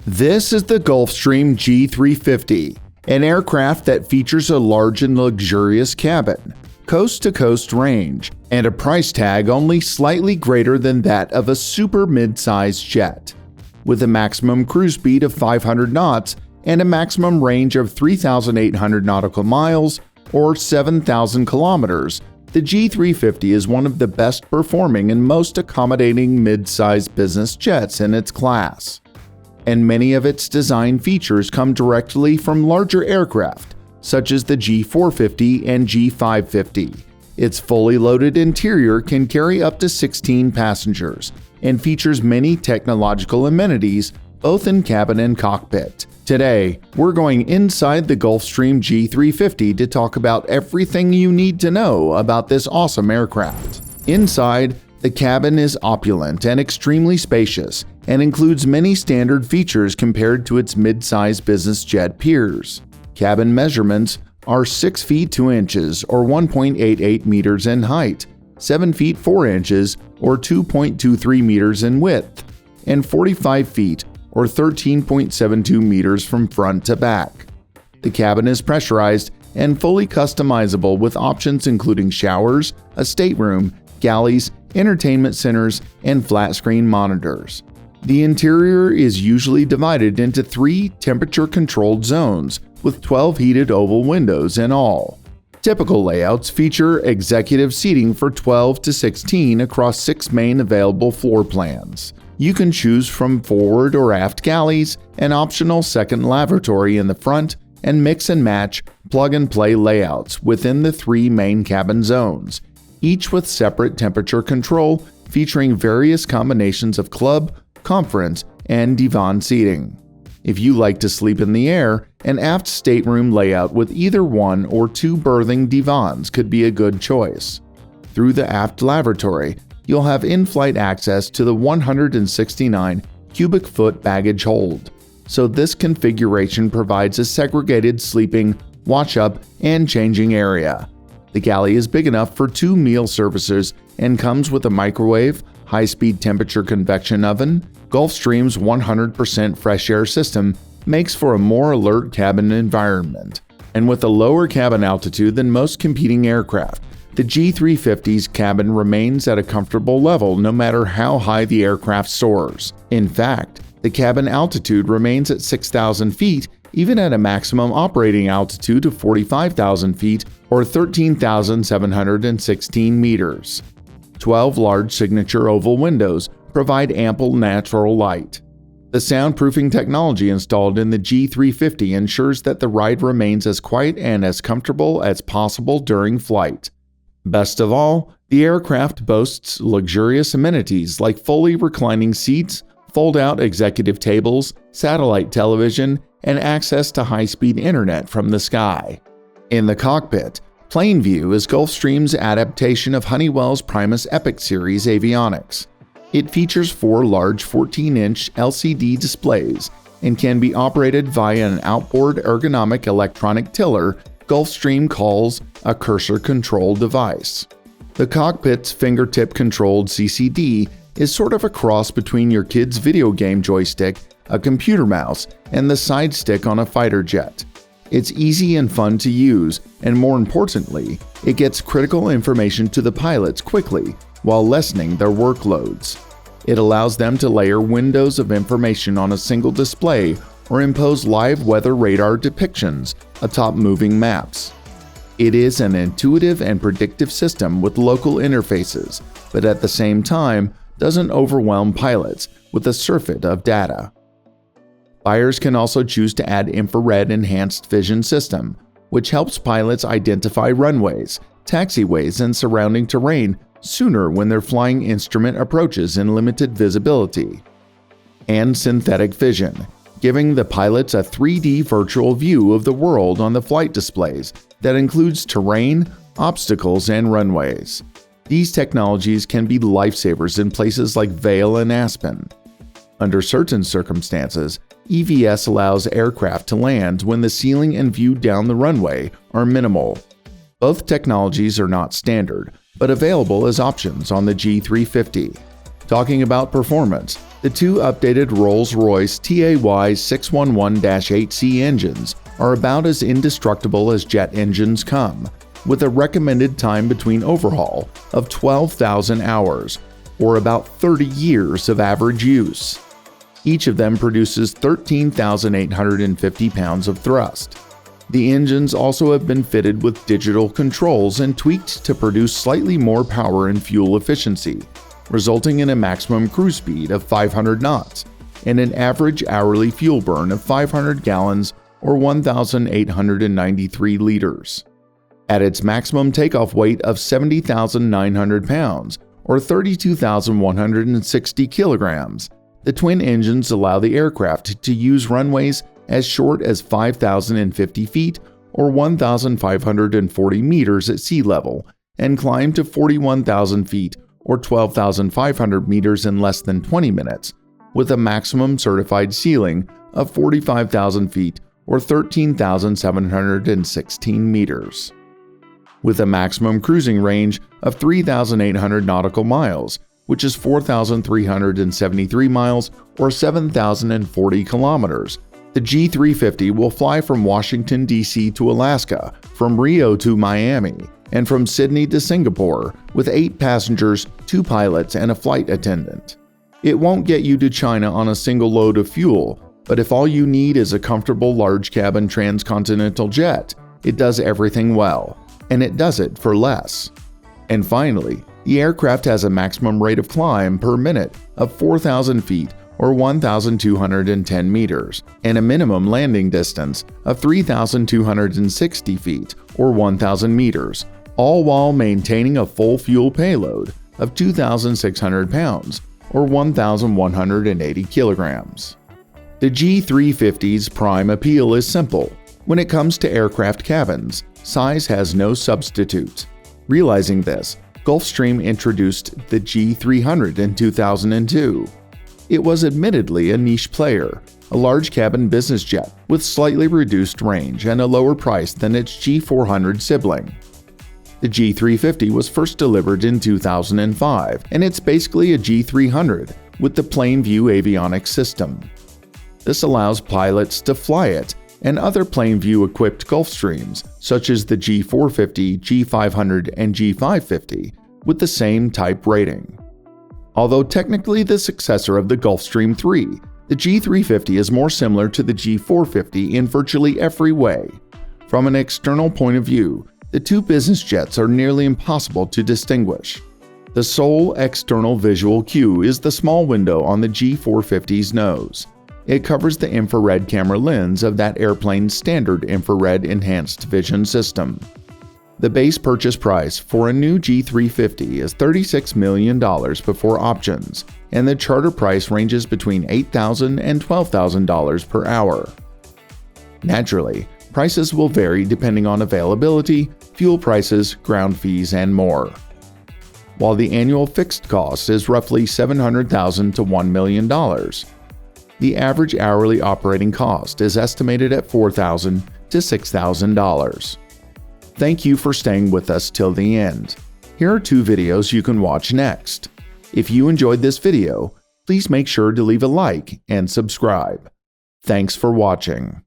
This is the Gulfstream G350, an aircraft that features a large and luxurious cabin, coast-to-coast range, and a price tag only slightly greater than that of a super mid-size jet. With a maximum cruise speed of 500 knots and a maximum range of 3,800 nautical miles or 7,000 kilometers, the G350 is one of the best performing and most accommodating mid-size business jets in its class. And many of its design features come directly from larger aircraft, such as the G450 and G550. Its fully loaded interior can carry up to 16 passengers and features many technological amenities both in cabin and cockpit. Today, we're going inside the Gulfstream G350 to talk about everything you need to know about this awesome aircraft. Inside, the cabin is opulent and extremely spacious and includes many standard features compared to its mid-size business jet peers. Cabin measurements are 6 feet 2 inches or 1.88 meters in height, 7 feet 4 inches or 2.23 meters in width, and 45 feet or 13.72 meters from front to back. The cabin is pressurized and fully customizable with options including showers, a stateroom, galleys, entertainment centers, and flat-screen monitors. The interior is usually divided into 3 temperature-controlled zones with 12 heated oval windows in all. Typical layouts feature executive seating for 12 to 16 across 6 main available floor plans. You can choose from forward or aft galleys, an optional second lavatory in the front, and mix and match plug-and-play layouts within the 3 main cabin zones, each with separate temperature control featuring various combinations of club, conference, and divan seating. If you like to sleep in the air, an aft stateroom layout with either 1 or 2 berthing divans could be a good choice. Through the aft lavatory, you'll have in-flight access to the 169 cubic foot baggage hold, so this configuration provides a segregated sleeping, watch-up, and changing area. The galley is big enough for 2 meal services and comes with a microwave, high-speed temperature convection oven. Gulfstream's 100% fresh air system makes for a more alert cabin environment. And with a lower cabin altitude than most competing aircraft, the G350's cabin remains at a comfortable level no matter how high the aircraft soars. In fact, the cabin altitude remains at 6,000 feet even at a maximum operating altitude of 45,000 feet or 13,716 meters. 12 large signature oval windows provide ample natural light. The soundproofing technology installed in the G350 ensures that the ride remains as quiet and as comfortable as possible during flight. Best of all, the aircraft boasts luxurious amenities like fully reclining seats, fold-out executive tables, satellite television, and access to high-speed internet from the sky. In the cockpit, Plane View is Gulfstream's adaptation of Honeywell's Primus Epic series avionics. It features 4 large 14-inch LCD displays and can be operated via an outboard ergonomic electronic tiller Gulfstream calls a cursor control device. The cockpit's fingertip-controlled CCD is sort of a cross between your kid's video game joystick, a computer mouse, and the side stick on a fighter jet. It's easy and fun to use, and more importantly, it gets critical information to the pilots quickly while lessening their workloads. It allows them to layer windows of information on a single display or impose live weather radar depictions atop moving maps. It is an intuitive and predictive system with local interfaces, but at the same time doesn't overwhelm pilots with a surfeit of data. Buyers can also choose to add infrared enhanced vision system, which helps pilots identify runways, taxiways, and surrounding terrain sooner when their flying instrument approaches in limited visibility. And synthetic vision, giving the pilots a 3D virtual view of the world on the flight displays that includes terrain, obstacles, and runways. These technologies can be lifesavers in places like Vail and Aspen. Under certain circumstances, EVS allows aircraft to land when the ceiling and view down the runway are minimal. Both technologies are not standard, but available as options on the G350. Talking about performance, the two updated Rolls-Royce TAY 611-8C engines are about as indestructible as jet engines come, with a recommended time between overhaul of 12,000 hours, or about 30 years of average use. Each of them produces 13,850 pounds of thrust. The engines also have been fitted with digital controls and tweaked to produce slightly more power and fuel efficiency, resulting in a maximum cruise speed of 500 knots and an average hourly fuel burn of 500 gallons or 1,893 liters. At its maximum takeoff weight of 70,900 pounds or 32,160 kilograms, the twin engines allow the aircraft to use runways as short as 5,050 feet or 1,540 meters at sea level and climb to 41,000 feet or 12,500 meters in less than 20 minutes, with a maximum certified ceiling of 45,000 feet or 13,716 meters. With a maximum cruising range of 3,800 nautical miles, which is 4,373 miles or 7,040 kilometers, the G350 will fly from Washington, D.C. to Alaska, from Rio to Miami, and from Sydney to Singapore, with 8 passengers, 2 pilots, and a flight attendant. It won't get you to China on a single load of fuel, but if all you need is a comfortable large cabin transcontinental jet, it does everything well, and it does it for less. And finally, the aircraft has a maximum rate of climb per minute of 4,000 feet or 1,210 meters, and a minimum landing distance of 3,260 feet or 1,000 meters, all while maintaining a full fuel payload of 2,600 pounds or 1,180 kilograms. The G350's prime appeal is simple. When it comes to aircraft cabins, size has no substitute. Realizing this, Gulfstream introduced the G300 in 2002. It was admittedly a niche player, a large cabin business jet with slightly reduced range and a lower price than its G400 sibling. The G350 was first delivered in 2005, and it's basically a G300 with the plain view avionics system. This allows pilots to fly it and other plain view equipped Gulfstreams, such as the G450, G500, and G550, with the same type rating. Although technically the successor of the Gulfstream 3, the G350 is more similar to the G450 in virtually every way. From an external point of view, the two business jets are nearly impossible to distinguish. The sole external visual cue is the small window on the G450's nose. It covers the infrared camera lens of that airplane's standard infrared enhanced vision system. The base purchase price for a new G350 is $36 million before options, and the charter price ranges between $8,000 and $12,000 per hour. Naturally, prices will vary depending on availability, fuel prices, ground fees, and more. While the annual fixed cost is roughly $700,000 to $1 million, the average hourly operating cost is estimated at $4,000 to $6,000. Thank you for staying with us till the end. Here are 2 videos you can watch next. If you enjoyed this video, please make sure to leave a like and subscribe. Thanks for watching.